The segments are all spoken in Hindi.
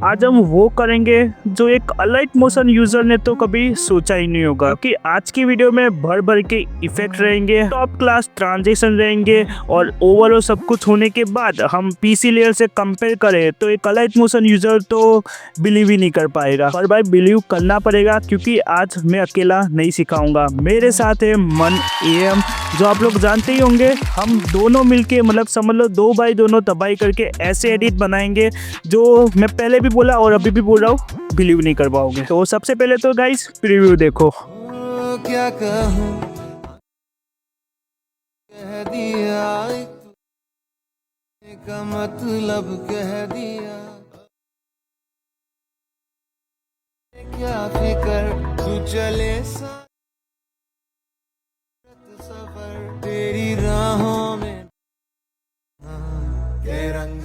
आज हम वो करेंगे जो एक अलाइट मोशन यूजर ने तो कभी सोचा ही नहीं होगा, कि आज की वीडियो में भर भर के इफेक्ट रहेंगे, टॉप क्लास ट्रांजिशन रहेंगे और ओवरऑल सब कुछ होने के बाद हम पीसी लेयर से कंपेयर करें तो एक अलाइट मोशन यूजर तो बिलीव ही नहीं कर पाएगा। पर भाई बिलीव करना पड़ेगा, क्योंकि आज मैं अकेला नहीं सिखाऊंगा, मेरे साथ है मन एम, जो आप लोग जानते ही होंगे। हम दोनों मिलके मतलब समझ लो दो भाई दोनों तबाही करके ऐसे एडिट बनाएंगे जो मैं पहले भी बोला और अभी भी बोल रहा हूँ, बिलीव नहीं कर पाओगे। तो सबसे पहले तो गाइस प्रीव्यू देखो। क्या कहूँ कह दिया का मतलब कह दिया, क्या फिकर तू चले सफर तेरी राहों में के रंग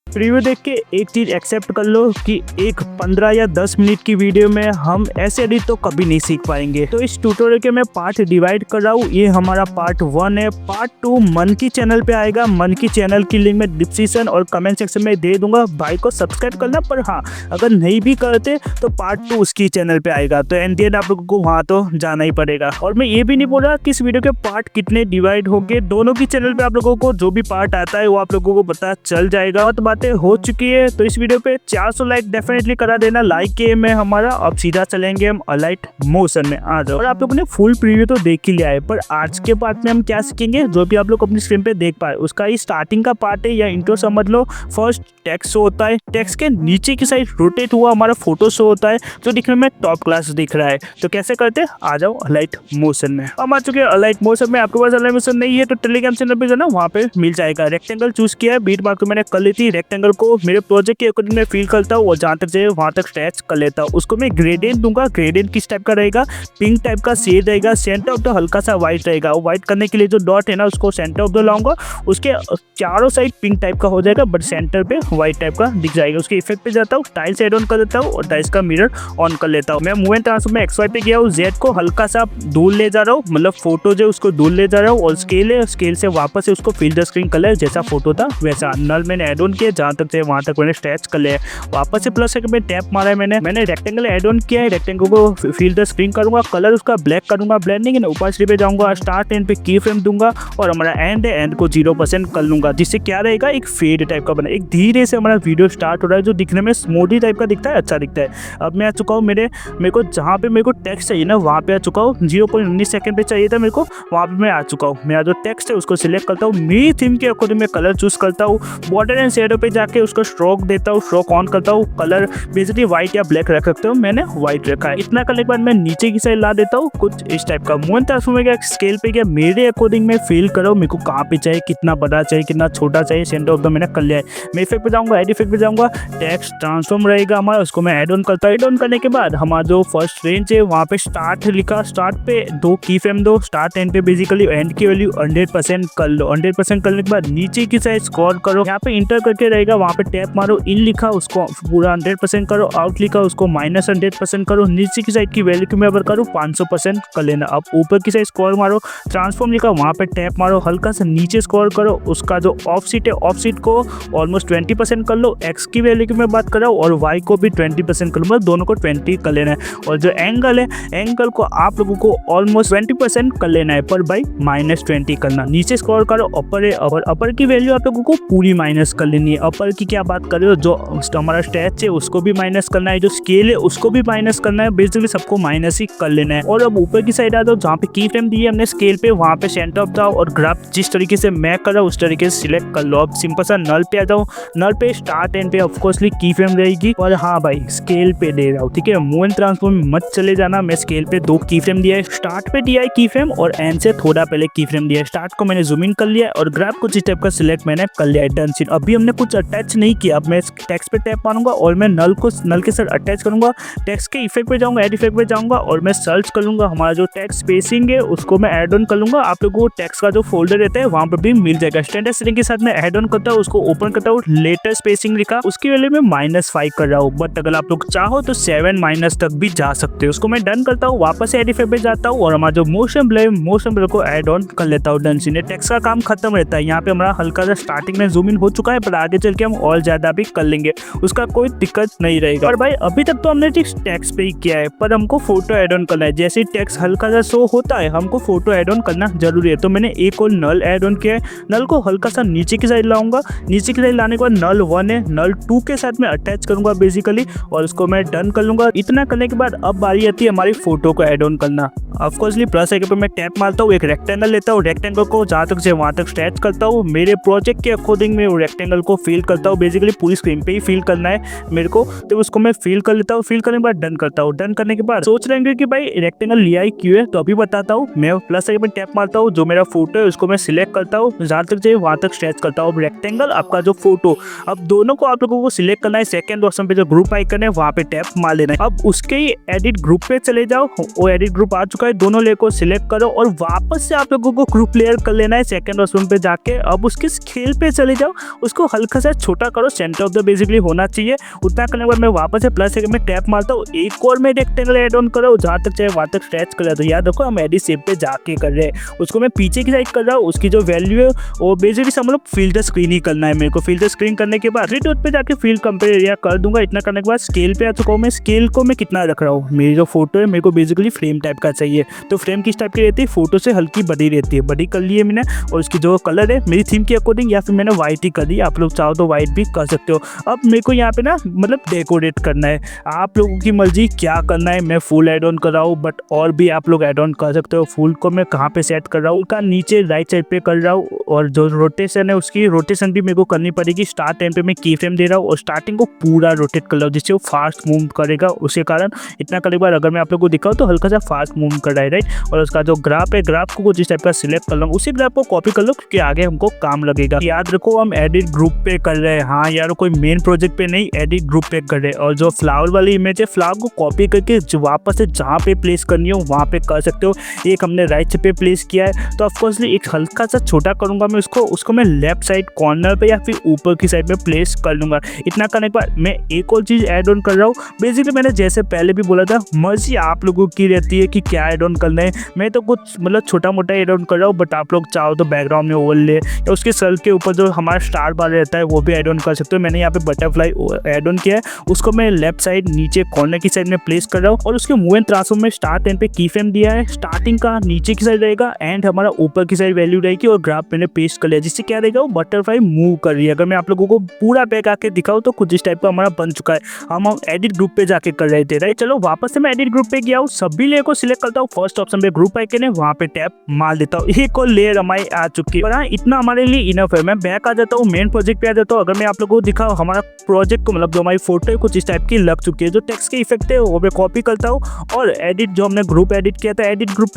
प्रीव्यू देख के एक चीज़ एक्सेप्ट कर लो कि एक 15 या 10 मिनट की वीडियो में हम ऐसे एडिट तो कभी नहीं सीख पाएंगे। तो इस ट्यूटोरियल के मैं पार्ट डिवाइड कर रहा हूँ। ये हमारा पार्ट 1 है। पार्ट 2 मन की चैनल पे आएगा। मन की चैनल की लिंक मैं डिस्क्रिप्शन और कमेंट सेक्शन में दे दूंगा, भाई को सब्सक्राइब करना। पर हाँ, अगर नहीं भी करते तो पार्ट 2 उसकी चैनल पे आएगा, तो एंड एंड आप लोगों को वहाँ तो जाना ही पड़ेगा। और मैं ये भी नहीं बोल रहा कि इस वीडियो के पार्ट कितने डिवाइड होंगे, दोनों की चैनल पे आप लोगों को जो भी पार्ट आता है वो आप लोगों को पता चल जाएगा। और बातें हो चुकी है, तो इस वीडियो पे 400 लाइक डेफिनेटली करा देना। लाइक के में हमारा अब सीधा चलेंगे हम अलाइट मोशन में। आ जाओ। और आप लोगों ने फुल प्रीव्यू तो देख ही लिया है, पर आज के पार्ट में हम क्या सीखेंगे जो भी आप लोग अपनी स्क्रीन पे देख पाए, उसका ही स्टार्टिंग का पार्ट है या इंट्रो समझ लो। फर्स्ट टेक्स्ट शो होता है, टेक्स्ट के नीचे की साइड रोटेट हुआ हमारा फोटो शो होता है, जो दिखने में टॉप क्लास दिख रहा है। तो कैसे करते हैं, आ जाओ अलाइट मोशन में। हम आ चुके हैं अलाइट मोशन में। आपके पास अलाइट मोशन नहीं है तो टेलीग्राम चैनल पे जाना, वहाँ पे मिल जाएगा। रेक्टेंगल चूज किया है, बीट मार्क मैंने कर ली थी। रेक्टेंगल को मेरे प्रोजेक्ट के अकॉर्डिंग में फील करता हूँ और जहाँ तक चाहिए वहाँ तक स्ट्रेच कर लेता हूँ। उसको मैं ग्रेडियंट दूंगा। ग्रेडियंट किस टाइप का रहेगा, पिंक टाइप का शेड रहेगा। सेंटर ऑफ द हल्का सा व्हाइट रहेगा। वो व्हाइट करने के लिए जो डॉट है ना, उसको सेंटर ऑफ द लाऊंगा। उसके चारों साइड पिंक टाइप का हो जाएगा, बट सेंटर पे व्हाइट टाइप का दिख जाएगा। उसके इफेक्ट पे जाता हूँ, टाइल्स एड ऑन कर देता हूँ और टाइल्स का मिरर ऑन कर लेता हूँ। मैं मूवमेंट ट्रांसफर में XY पे गया हूँ, जेड को हल्का सा दूर ले जा रहा हूँ, मतलब फोटो जो उसको दूर ले जा रहा हूँ। और स्केल है, स्केल से वापस से उसको फिल द स्क्रीन कलर जैसा फोटो था वैसा। नल मैंने एड ऑन किया, जहाँ तक चाहिए वहाँ तक मैंने स्ट्रेच कर लिया। वापस से प्लस सेकंड में टैप मारा है मैंने रेक्टेंगल एड ऑन किया है। रेक्टेंगल को फिल द स्क्रीन करूंगा, कलर उसका ब्लैक करूंगा, ब्लेंडिंग है ना, ऊपर पे जाऊंगा, स्टार्ट एंड पे की फ्रेम दूंगा और हमारा एंड है, एंड को 0% कर लूंगा, जिससे क्या रहेगा, एक फेड टाइप का बना। एक धीरे से हमारा वीडियो स्टार्ट हो रहा है, जो दिखने में स्मूदी टाइप का दिखता है, अच्छा दिखता है। अब मैं आ चुका हूँ मेरे को जहाँ पे मेरे को टेक्स्ट चाहिए ना, वहाँ पे आ चुका हूँ। 0.19 सेकंड पे चाहिए था मेरे को, वहाँ पे मैं आ चुका हूँ। मेरा जो टेक्स्ट है उसको सिलेक्ट करता हूँ, मेरी थीम के अकॉर्डिंग मैं कलर चूज करता हूँ। बॉर्डर एंड शेडो पे जाके उसको स्ट्रोक देता हूँ, स्ट्रोक ऑन करता हूँ। कलर बेसिकली व्हाइट या ब्लैक रख सकते हो, मैंने व्हाइट रखा है। इतना करने के बाद मैं नीचे की साइड ला देता हूँ कुछ इस टाइप का। मूवमेंट ट्रांसफर में गया, स्केल पे गया, मेरे अकॉर्डिंग में फील करो मेरे को कहाँ पे चाहिए, कितना बड़ा चाहिए, कितना छोटा चाहिए। सेंटर ऑफ द मैंने कर लिया है। मैं इफेक्ट पे जाऊंगा, एड इफेक्ट पे जाऊंगा, टेक्स्ट ट्रांसफॉर्म रहेगा हमारा, उसको मैं एड ऑन करता हूँ। एड ऑन करने के बाद हमारा जो फर्स्ट रेंज है वहाँ पे स्टार्ट लिखा, स्टार्ट पे 2 की फ्रेम दो, स्टार्ट एंड पे बेसिकली एंड की वैल्यू 100% कर लो। 100% करने के बाद नीचे की साइड स्क्रॉल करो, यहाँ पे इंटर करके रहेगा, वहाँ पे टैप मारो, इन लिखा उसको पूरा 100% करो, आउट लिखा उसको -100% करो। नीचे की साइड की वैल्यू की मैं करूँ 500% कर लेना। अब ऊपर की साइड स्क्रॉल मारो, ट्रांसफॉर्म लिखा, वहाँ पे टैप मारो, हल्का सा नीचे स्क्रॉल करो, उसका जो ऑफ सीट है ऑफ सीट को ऑलमोस्ट 20% कर लो। एक्स की वैल्यू की मैं बात कर रहा हूँ और वाई को भी 20% कर लो, मतलब दोनों को 20 कर लेना है। और जो एंगल है, एंगल को आप लोगों को ऑलमोस्ट 20% कर लेना है, पर भाई -20 करना। नीचे स्क्रॉल करो, अपर है, अपर की वैल्यू आप लोगों को पूरी माइनस कर लेनी है। अपर की क्या बात कर रहे हो, जो हमारा स्टैच है उसको भी माइनस करना है, जो स्केल है उसको भी माइनस करना है, बेसिकली सबको माइनस ही कर लेना है। और अब ऊपर की साइड आ जाओ, जहाँ पे की फ्रेम दी है हमने स्केल पे, वहाँ पे सेंटर ऑफ जाओ और ग्राफ जिस तरीके से मैं कर रहा हूँ उस तरीके से सिलेक्ट कर लो। अब सिंपल सा नल पे आ जाओ, नल पे स्टार्ट एंड पे ऑफकोर्सली की फ्रेम रहेगी। और हाँ भाई, स्केल पे दे रहा हूँ, ठीक है, मूवमेंट ट्रांसफॉर्म में मत चले जाना। मैं स्केल पे 2 की फ्रेम दिया है, स्टार्ट पे दिया है की फ्रेम और एंड से थोड़ा पहले की फ्रेम दिया है। स्टार्ट को मैंने जूम इन कर लिया और ग्राफ कुछ इस टाइप का सिलेक्ट मैंने कर लिया है, डन सीन। अभी हमने कुछ अटैच नहीं किया। अब मैं टेक्स्ट पे टैप मारूंगा और मैं नल के साथ अटैच करूंगा। टेक्स्ट के इफेक्ट पे जाऊंगा, एड इफेक्ट पे जाऊंगा और मैं सर्च कर लूंगा। हमारा जो टेक्स्ट स्पेसिंग है उसको मैं ऐड ऑन कर लूंगा। आप लोगों को टेक्स्ट का जो फोल्डर रहता है वहाँ पर भी मिल जाएगा। स्टैंडर्ड सेटिंग के साथ मैं ऐड ऑन करता हूँ, उसको ओपन करता हूँ, लेट सेंटीमीटर स्पेसिंग लिखा, उसकी वैल्यू मैं -5 कर रहा हूँ। बट अगर आप लोग चाहो तो 7- तक भी जा सकते हो। उसको मैं डन करता हूँ, वापस से एडिफाई पे जाता हूँ और हमारा जो मोशन ब्लर को ऐड ऑन कर लेता हूँ। डन सीन, टेक्स्ट का काम खत्म रहता है। यहाँ पे हमारा हल्का सा स्टार्टिंग में जूम इन हो चुका है, पर आगे चल के हम और ज्यादा भी कर लेंगे, उसका कोई दिक्कत नहीं रहेगा। और भाई अभी तक तो हमने टेक्स्ट पे ही किया है, पर हमको फोटो ऐड ऑन करना है। जैसे टेक्स्ट हल्का सा शो होता है, हमको फोटो ऐड ऑन करना जरूरी है। तो मैंने एक और नल ऐड ऑन किया है। नल को हल्का सा नीचे की साइड लाऊंगा, नीचे की साइड लाने के बाद नल 1 है, नल 2 के साथ में अटैच करूंगा बेसिकली, और उसको मैं डन कर लूंगा। इतना करने के बाद अब बारी आती है हमारी फोटो को ऐड ऑन करना। ऑफकोर्सली प्लस आइकन पे मैं टैप मारता हूँ, एक रेक्टेंगल लेता हूँ, रेक्टेंगल को जहाँ तक से वहाँ तक स्ट्रेच करता हूँ। मेरे प्रोजेक्ट के अकॉर्डिंग मैं रेक्टेंगल को फिल करता हूँ, बेसिकली पूरी स्क्रीन पे ही फिल करना है मेरे को, तो उसको मैं फिल कर लेता हूँ। फिल करने के बाद डन करता हूँ। डन करने के बाद सोच रहे हैं कि भाई रेक्टेंगल लिया ही क्यों है, तो अभी बताता हूँ। मैं प्लस आइकन पे टैप मारता हूँ, जो मेरा फोटो है उसको मैं सिलेक्ट करता हूँ, जहाँ तक चाहिए वहाँ तक स्ट्रेच करता हूँ। रेक्टेंगल आपका जो फोटो, अब दोनों को आप लोगों को सिलेक्ट करना है। सेकंड ऑप्शन पे जो ग्रुप आइकन है वहाँ पे टैप मार लेना है। अब उसके ही एडिट ग्रुप पे चले जाओ, वो एडिट ग्रुप आ चुका है, दोनों लेयर को सिलेक्ट करो और वापस से आप लोगों को ग्रुप लेयर कर लेना है सेकंड ऑप्शन पे जाके। अब उसके स्केल पे चले जाओ, उसको हल्का सा छोटा करो, सेंटर ऑफ द बेसिकली होना चाहिए। उतना करने के बाद मैं वापस से प्लस आइकन में टैप मारता हूँ, एक और मैं रेक्टेंगल ऐड ऑन करो, जहाँ तक चाहे वहाँ तक स्ट्रेच कर रहा। तो याद रखो हम एडिट शेप पे जाके कर रहे हैं, उसको मैं पीछे की साइड कर रहा हूँ। उसकी जो वैल्यू है वो बेसिकली समझ लो फिल्टर स्क्रीन ही करना है मेरे को। फिल्टर स्क्रीन करने के बाद रिटोट पे जाके फील्ड कंपेयर एरिया कर दूंगा। इतना करने के बाद स्केल पे आ चुका हूँ मैं। स्केल को मैं कितना रख रहा हूँ, मेरी जो फोटो है मेरे को बेसिकली फ्रेम टाइप का चाहिए, तो फ्रेम किस टाइप की रहती है, फोटो से हल्की बड़ी रहती है, बड़ी कर ली है मैंने। और उसकी जो कलर है मेरी थीम के अकॉर्डिंग, या फिर मैंने व्हाइट ही कर दी, आप लोग चाहो तो व्हाइट भी कर सकते हो। अब मेरे को यहाँ पे ना मतलब डेकोरेट करना है, आप लोगों की मर्जी क्या करना है। मैं फुल एड ऑन कर रहा हूँ, बट और भी आप लोग एड ऑन कर सकते हो। फुल को मैं कहाँ पे सेट कर रहा हूँ, उसका नीचे राइट साइड पे कर रहा हूँ, और जो रोटेशन है उसकी रोटेशन भी मेरे को करनी पड़ेगी। स्टार्ट टाइम पे मैं की फ्रेम दे रहा हूँ और स्टार्टिंग को पूरा रोटेट कर रहा हूँ, जिससे वो फास्ट मूव करेगा उसके कारण। इतना करने के बाद अगर मैं आप लोग को दिखाऊँ तो हल्का सा फास्ट मूव कर रहा है, राइट। और उसका जो ग्राफ है, ग्राफ को जिस टाइप का सिलेक्ट कर लो, उसी ग्राफ को कॉपी कर लो, क्योंकि आगे हमको काम लगेगा। याद रखो हम एडिट ग्रुप पे कर रहे हैं, हाँ यार कोई मेन प्रोजेक्ट पे नहीं, एडिट ग्रुप पे कर रहे हैं। और जो फ्लावर वाली इमेज है, फ्लावर को कॉपी करके वापस से जहाँ पे प्लेस करनी हो वहाँ पे कर सकते हो। एक हमने राइट पे प्लेस किया है, तो ऑफकोर्सली एक हल्का सा छोटा करूंगा मैं उसको मैं लेफ्ट साइड कॉर्नर पे या फिर ऊपर की साइड में प्लेस कर लूंगा। इतना करने के बाद मैं एक और चीज़ ऐड ऑन कर रहा हूँ। बेसिकली मैंने जैसे पहले भी बोला था, मर्जी आप लोगों की रहती है कि क्या ऐड ऑन करना है। मैं तो कुछ मतलब छोटा मोटा ऐड ऑन कर रहा हूँ, बट आप लोग चाहो तो बैकग्राउंड में ओवरले या उसके सर के ऊपर जो हमारा स्टार बार रहता है वो भी ऐड ऑन कर सकते हो। मैंने यहाँ पे बटरफ्लाई ऐड ऑन किया है, उसको मैं लेफ्ट साइड नीचे कॉर्नर की साइड में प्लेस कर रहा हूँ। और उसके मूव एंड ट्रांसफॉर्म में स्टार्ट टाइम पे की फ्रेम दिया है, स्टार्टिंग का नीचे की साइड रहेगा एंड हमारा ऊपर की साइड वैल्यू रहेगी, और ग्राफ मैंने पेस्ट कर लिया, जिससे क्या रहेगा वो बटरफ्लाई मूव कर रही है। अगर मैं आप लोगों को पूरा बैक आके दिखाऊँ तो कुछ इस टाइप का हमारा बन चुका है। हम एडिट ग्रुप पे जाके कर रहे थे, राइट। चलो वापस से मैं एडिट ग्रुप पे गया हूँ, सभी लेयर को सिलेक्ट करता हूँ, फर्स्ट ऑप्शन पे ग्रुप आइकन है वहाँ पे टैप मार देता हूँ। एक और लेयर हमारी आ चुकी है, इतना हमारे लिए इनफ है। मैं बैक आ जाता हूँ, मेन प्रोजेक्ट पे आ जाता हूँ। अगर मैं आप लोगों को दिखाऊँ हमारा प्रोजेक्ट को, मतलब जो हमारी फोटो है कुछ इस टाइप की लग चुकी है। जो टेक्स्ट के इफेक्ट है वो मैं कॉपी करता हूँ और एडिट जो हमने ग्रुप एडिट किया था, एडिट ग्रुप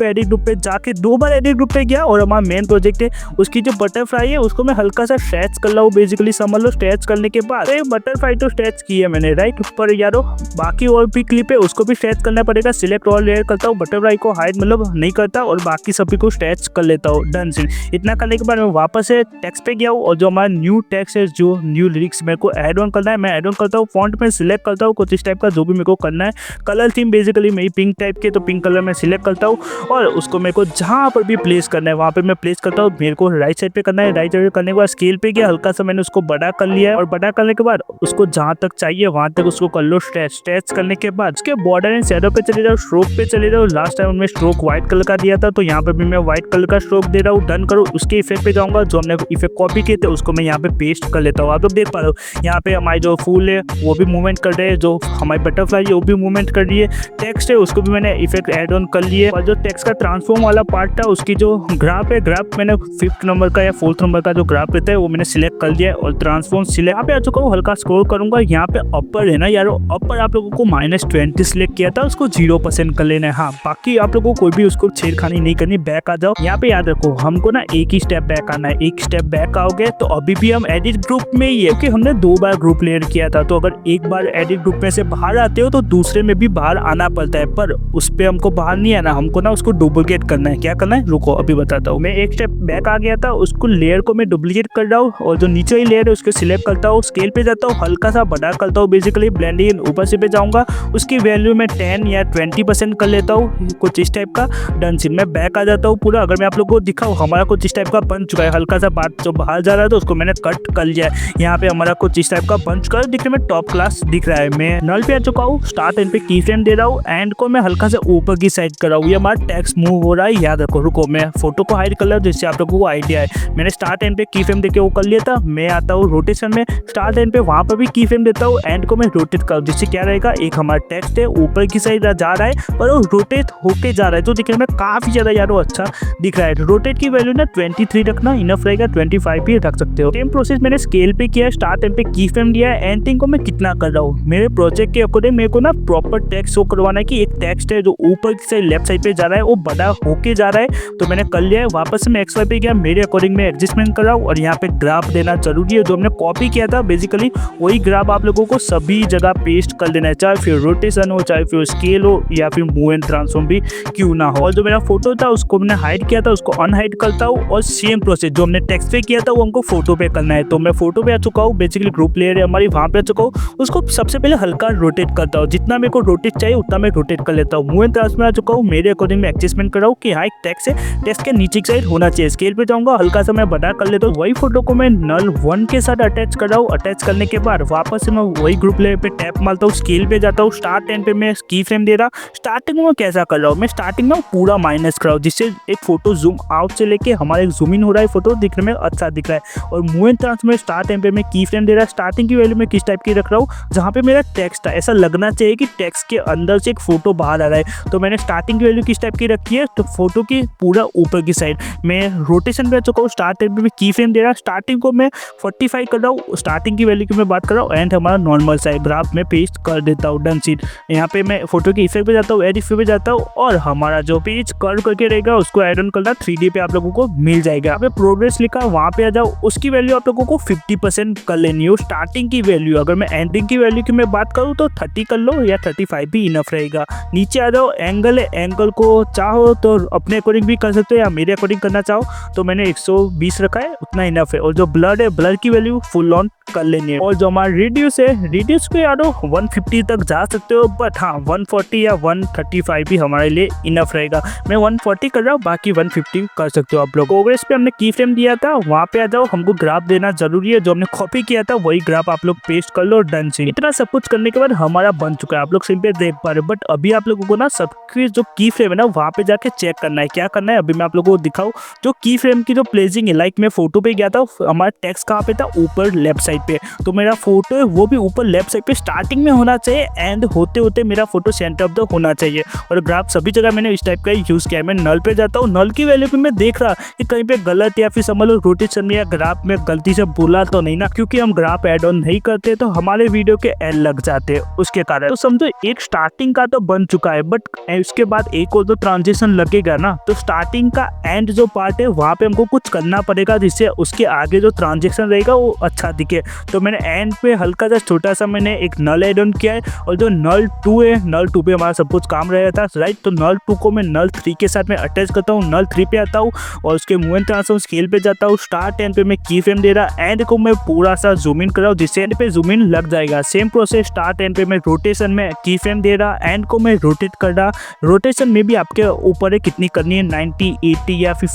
पे जाके 2 बार एडिट ग्रुप पे गया, और हमारा मेन प्रोजेक्ट है उसकी जो बटरफ्लाई है उसको मैं हल्का सा स्ट्रेच कर रहा हूँ, बेसिकली समझ लो। स्ट्रेच करने के बाद बटरफ्लाई तो स्ट्रेच की है मैंने, राइट। पर यारो बाकी और भी क्लिप है उसको भी स्ट्रेच करना पड़ेगा। सिलेक्ट और लेयर करता हूँ, बटरफ्लाई को हाइड मतलब नहीं करता, और बाकी सभी को स्ट्रेच कर लेता हूँ। Done scene. इतना करने के बाद मैं वापस से टेक्स्ट पे गया हूँ, और जो हमारा न्यू टेक्स्ट है, जो न्यू लिरिक्स मेरे को ऐड ऑन करना है, मैं ऐड ऑन करता हूँ। फॉन्ट में सिलेक्ट करता हूँ कुछ इस टाइप का जो भी मेरे को करना है। कलर थीम बेसिकली मेरी पिंक टाइप के, तो पिंक कलर में सिलेक्ट करता हूँ, और उसको मेरे को जहाँ पर भी प्लेस करना है वहाँ पे मैं प्लेस करता हूँ। मेरे को राइट साइड पे करना है, राइट साइड पे करने के बाद स्केल पे गया, हल्का सा मैंने उसको बड़ा कर लिया है, और बड़ा करने के बाद उसको जहाँ तक चाहिए वहाँ तक उसको कर लो स्ट्रेच। स्ट्रेच करने के बाद उसके बॉर्डर एंड शैडो पे चले जाओ, स्ट्रोक पे चले जाओ। लास्ट टाइम मैं स्ट्रोक व्हाइट कलर का दिया था, तो यहाँ पे भी मैं व्हाइट कलर का स्ट्रोक दे रहा हूँ। डन करो। उसके इफेक्ट पे जाऊंगा, जो हमने इफेक्ट कॉपी किए थे उसको मैं यहाँ पे पेस्ट कर लेता हूँ। आप लोग देख पा रहे हो यहाँ पे हमारी जो फूल है वो भी मूवमेंट कर रहे हैं, जो हमारी बटरफ्लाई है वो भी मूवमेंट कर रही है। टेक्स्ट है उसको भी मैंने इफेक्ट ऐड ऑन कर लिए, और जो टेक्स्ट का ट्रांसफॉर्म वाला पार्ट था उसकी जो ग्राफ है, ग्राफ मैंने 5th नंबर का या 4th नंबर का जो ग्राफ रहता है वो मैंने सिलेक्ट कर लिया है, और ट्रांसफॉर्म सिलेक्ट यहाँ पे आ चुका हूँ। हल्का स्क्रॉल करूंगा, यहाँ पे अपर है ना यार, अपर आप लोगों को -20 सिलेक्ट किया था, उसको 0% कर लेना है। हाँ, बाकी आप लोगों को कोई भी उसको छेड़खानी नहीं करनी। बैक आ जाओ, यहाँ पे याद रखो हमको ना एक ही स्टेप बैक आना है। एक स्टेप बैक आओगे तो अभी भी हम एडिट ग्रुप में ही है, क्योंकि हमने 2 बार ग्रुप लेयर किया था। तो अगर एक बार एडिट ग्रुप में से बाहर आते हो तो दूसरे में भी बाहर आना पड़ता है, पर उस पर हमको बाहर नहीं आना, हमको ना उसको डुप्लीकेट करना है। क्या करना है रुको अभी बताता हूँ। मैं एक स्टेप बैक आ गया था, उसको लेयर को मैं डुप्लीकेट कर रहा हूँ, और जो नीचे ही लेयर है उसके पे सिलेक्ट करता हूँ, स्केल पे जाता हूँ, हल्का सा बड़ा करता हूँ, बेसिकली ब्लेंडिंग ऊपर से पे जाऊंगा, उसकी वैल्यू में 10 या 20% कर लेता हूँ, कुछ इस टाइप का। Done scene. मैं बैक आ जाता हूँ पूरा। अगर मैं आप लोगों को दिखाऊँ, हमारा कुछ इस टाइप का बन चुका है। हल्का सा बात जो बाहर जा रहा है तो उसको मैंने कट कर लिया है। यहाँ पे हमारा कुछ इस टाइप का बन चुका है, दिखने में टॉप क्लास दिख रहा है। मैं नल पे आ चुका हूँ, स्टार्ट एंड पे की फ्रेम दे रहा हूँ, एंड को मैं हल्का से ऊपर की साइड कर रहा हूँ। ये हमारा टेक्स्ट मूव हो रहा है, याद रखो। रुको, मैं फोटो को हाइड कर रहा हूँ जिससे आप लोगों को आइडिया है। मैंने स्टार्ट एंड पे की फ्रेम देके वो कर लिया था। मैं आता हूँ रोटेशन में, स्टार्ट एंड पे वहाँ पर भी की फ्रेम देता हूँ, एंड को मैं रोटेट कर, जिससे क्या रहेगा, एक हमारा टेक्स्ट है ऊपर की साइड जा रहा है पर वो रोटेट होके जा रहा है, तो दिखने में काफी ज्यादा यार वो अच्छा दिख रहा है। रोटेट की वैल्यू ना 23 रखना इनफ रहेगा, 25 भी रख सकते हो। सेम प्रोसेस मैंने स्केल पे किया है, स्टार्ट एंड पे की फ्रेम दिया है, एंडिंग को मैं कितना कर रहा हूँ। मेरे प्रोजेक्ट के अकॉर्डिंग मेरे को ना प्रॉपर टेक्स्ट शो करवाना है कि एक टेक्स्ट है जो ऊपर की साइड लेफ्ट साइड पे जा रहा है वो बड़ा होके जा रहा है, तो मैंने कर लिया है। वापस से मैं एक्स वाई पे गया, मेरे अकॉर्डिंग मैं एडजस्टमेंट कर रहा हूँ, और यहाँ पे ग्राफ देना जरूरी है। जो हमने कॉपी किया था बेसिकली वही ग्राफ आप लोगों को सभी जगह पेस्ट कर देना है, चाहे फिर रोटेशन हो, चाहे फिर स्केल हो, या फिर मूव एंड ट्रांसफॉर्म भी क्यों ना हो। और जो मेरा फोटो था उसको मैंने हाइड किया था, उसको अनहाइड करता हूँ, और सेम प्रोसेस जो हमने टेक्स्ट पे किया था वो हमको फोटो पे करना है। तो मैं फोटो पे आ चुका हूँ, बेसिकली ग्रुप लेयर है हमारी, वहाँ पे आ चुका हूँ। उसको सबसे पहले हल्का रोटेट करता हूँ, जितना मेरे को रोटेट चाहिए उतना मैं रोटेट कर लेता हूँ। मूव एंड ट्रांसफॉर्म आ चुका हूँ, मेरे अकॉर्डिंग मैं एडजस्टमेंट कर रहा हूँ कि हाँ एक टेक्स्ट है, टेक्स्ट के नीचे की साइड होना चाहिए। स्केल पे जाऊंगा, हल्का सा मैं बड़ा कर लेता हूँ। वही फोटो को मैं नल 1 के साथ अटैच कर रहा हूँ। अटैच करने के बाद वापस से मैं वही ग्रुप लेयर पे टैप मारता हूँ, स्केल पे जाता हूँ, स्टार्ट एंड पे मैं की फ्रेम दे रहा। स्टार्टिंग में कैसा कर रहा हूँ, मैं स्टार्टिंग में पूरा माइनस कर रहा हूँ, जिससे एक फोटो जूम आउट से लेके हमारे जूम इन हो रहा है, फोटो दिखने में अच्छा दिख रहा है। और मूव एंड ट्रांसफॉर्म में स्टार्ट एंड पे मैं की फ्रेम दे रहा। स्टार्टिंग की वैल्यू में किस टाइप की रख रहा हूँ, जहाँ पे मेरा टेक्स्ट है, ऐसा लगना चाहिए कि टेक्स्ट के अंदर से एक फोटो बाहर आ रहा है, तो मैंने स्टार्टिंग की वैल्यू किस टाइप की रखी है, तो फोटो की पूरा ऊपर की साइड। मैं रोटेशन पे आ चुका हूँ, स्टार्ट एंड पे की फ्रेम दे रहा। स्टार्टिंग को मैं 45 कर रहा हूँ, स्टार्टिंग की वैल्यू की मैं बात कर रहा हूँ, एंड हमारा नॉर्मल साइड ग्राफ में पेस्ट कर देता हूँ। Done seat. यहाँ पे मैं फोटो के इफेक्ट पे जाता हूँ, एड इफेक्ट पे जाता हूँ, और हमारा जो पेज कर्व करके रहेगा उसको एड ऑन करना 3D पे आप लोगों को मिल जाएगा। यहाँ पे प्रोग्रेस लिखा, वहाँ पे आ जाओ, उसकी वैल्यू आप लोगों को 50% कर लेनी हो स्टार्टिंग की वैल्यू। अगर मैं एंडिंग की वैल्यू की मैं बात करूँ तो 30 कर लो, या 35 भी इनफ रहेगा। नीचे आ जाओ, एंगल है, एंगल को चाहो तो अपने अकॉर्डिंग भी कर सकते हो, या मेरे अकॉर्डिंग करना चाहो तो मैंने 120 रखा है, उतना इनफ है। और जो ब्लर है, ब्लर की वैल्यू फुल ऑन कर लेनी है। और जो हमारा रेडियस है, रेडियस को यारो 150 तक जा सकते हो, बट हाँ 140 या 135 भी हमारे लिए इनफ रहेगा। मैं 140 कर रहा हूँ, बाकी 150 कर सकते हो आप लोग। प्रोग्रेस पे हमने की फ्रेम दिया था, वहाँ पे आ जाओ, हमको ग्राफ देना जरूरी है। जो हमने कॉपी किया था वही ग्राफ आप लोग पेस्ट कर लो। डन से इतना सब कुछ करने के बाद हमारा बन चुका है, आप लोग सिंपल देख पा रहे हो। बट अभी आप लोगों को ना सबकी जो की फ्रेम है ना वहाँ पे जाके चेक करना है। क्या करना है अभी मैं आप लोगों को दिखाऊँ। जो की फ्रेम की जो प्लेसिंग है, लाइक मैं फोटो पे गया था, हमारा टेक्स्ट कहाँ पे था, ऊपर लेफ्ट साइड पे, तो मेरा फोटो है वो भी ऊपर लेफ्ट साइड पे स्टार्टिंग में होना चाहिए, एंड होते होते मेरा फोटो सेंटर ऑफ द होना चाहिए। और ग्राफ सभी जगह मैंने इस टाइप का यूज किया है। मैं नल पे जाता हूँ, नल की वैल्यू पे मैं देख रहा कि कहीं पे गलत या फिर समझ लो रोटेशन में या ग्राफ में गलती से बोला तो नहीं ना, क्योंकि हम ग्राफ एड ऑन नहीं करते तो हमारे वीडियो के एल लग जाते हैं उसके कारण। तो समझो एक स्टार्टिंग का तो बन चुका है, बट उसके बाद एक और तो ट्रांजिशन लगेगा ना, तो स्टार्टिंग का एंड जो पार्ट है वहाँ पे हमको कुछ करना पड़ेगा, जिससे उसके आगे जो ट्रांजेक्शन रहेगा वो अच्छा दिखे। तो मैंने एंड पे हल्का सा छोटा सा मैंने एक नल एड ऑन किया है, और जो नल 2 है, नल 2 पे हमारा सब कुछ काम रहा था, राइट। तो नल 2 को मैं नल 3 के साथ में अटैच करता हूँ, नल 3 पे आता हूँ, और उसके मूव एंड ट्रांसफॉर्म स्केल पे जाता हूँ, स्टार्ट एंड पे मैं की फ्रेम दे रहा, एंड को मैं पूरा सा जूम इन कर रहा हूँ, जिससे एंड पे जूम इन लग जाएगा। सेम प्रोसेस स्टार्ट एंड पे मैं रोटेशन में की फ्रेम दे रहा, एंड को मैं रोटेट कर रहा। रोटेशन में भी आपके ऊपर है कितनी करनी है, 90, 80 या फिर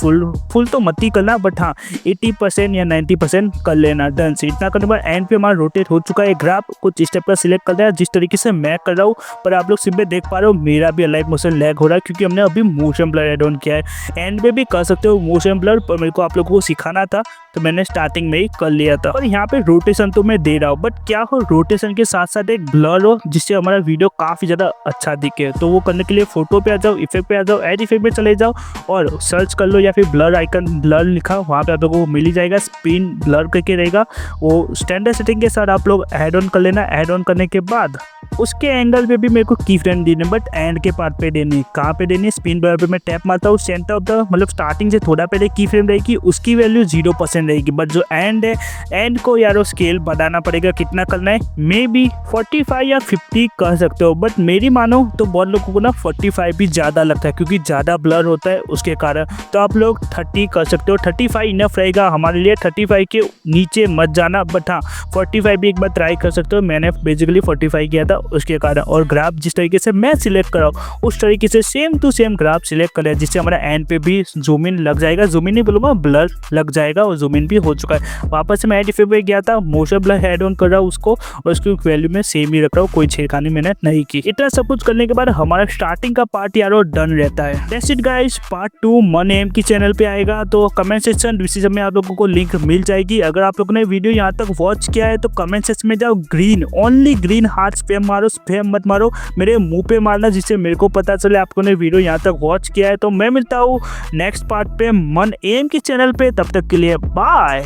फुल तो मत ही करना, बट हाँ 80% या 90% कर लेना। डन से इतना करने के बाद एंड पे हमारा रोटेट हो चुका है। ग्राफ कुछ इस टाइप का सिलेक्ट कर दिया, जिस तरीके से मैं कर रहा हूँ, पर आप लोग सिंपल देख पा रहे हो मेरा भी लाइव मोशन लैग हो रहा है, क्योंकि हमने अभी मोशन ब्लर एड ऑन किया है। एंड में भी कर सकते हो मोशन ब्लर, पर मेरे को आप लोगों को सिखाना था तो मैंने स्टार्टिंग में ही कर लिया था। और यहाँ पे रोटेशन तो मैं दे रहा हूँ, बट क्या हो रोटेशन के साथ साथ एक ब्लर हो, जिससे हमारा वीडियो काफ़ी ज़्यादा अच्छा दिखे। तो वो करने के लिए फोटो पे आ जाओ, इफेक्ट पे आ जाओ, एड इफेक्ट पे चले जाओ, और सर्च कर लो, या फिर ब्लर आइकन ब्लर लिखा वहाँ पे आप लोगों को मिल ही जाएगा। स्पिन ब्लर करके रहेगा, वो स्टैंडर्ड सेटिंग के साथ आप लोग ऐड ऑन कर लेना। ऐड ऑन करने के बाद उसके एंगल पे भी मेरे को की फ्रेम देने, बट एंड के पार्ट पे देनी। कहाँ पे देनी? स्पिन बार पे मैं टैप मारता हूँ, सेंटर ऑफ द मतलब स्टार्टिंग से थोड़ा पहले की फ्रेम रहेगी, उसकी वैल्यू 0% रहेगी। बट जो एंड है, एंड को यार स्केल बढ़ाना पड़ेगा। कितना करना है? मे बी 45 या 50 कह सकते हो, बट मेरी मानो तो बहुत लोगों को ना 45 भी ज़्यादा लगता है क्योंकि ज़्यादा ब्लर होता है उसके कारण। तो आप लोग 30 कर सकते हो, 35 इनफ रहेगा हमारे लिए। 35 के नीचे मत जाना, बट हाँ 45 भी एक बार ट्राई कर सकते हो। मैंने बेसिकली 45 किया था उसके कारण। और ग्राफ जिस तरीके से मैं सिलेक्ट कर रहा हूँ उस तरीके से same to same graph select करें, जिससे हमारा एंड पे भी जूम इन लग जाएगा। जूम इन नहीं बोलूँगा, ब्लर लग जाएगा और जूम इन भी हो चुका है। वापस से मैं एड इफेक्ट पे गया था, मोशन ब्लर हेड ऑन कर रहा हूँ उसको और उसकी वैल्यू में सेम ही रख रहा हूँ, कोई छेड़खानी मैंने नहीं की। इतना सब कुछ करने के बाद हमारा स्टार्टिंग का पार्ट यार डन रहता है। दैट्स इट गाइस, पार्ट 2 मन एम की चैनल पे आएगा, तो कमेंट सेक्शन डिस्क्रिप्शन में आप लोगों को लिंक मिल जाएगी। अगर आप लोगों ने वीडियो यहाँ तक वॉच किया है तो कमेंट सेक्शन में जाओ, green only green heart spam मारो, स्पैम मत मारो, मेरे मुंह पे मारना, जिससे मेरे को पता चले आप लोगों ने वीडियो यहाँ तक वॉच किया है। तो मैं मिलता हूँ नेक्स्ट पार्ट पे मन एम की चैनल पे, तब तक के लिए बाय।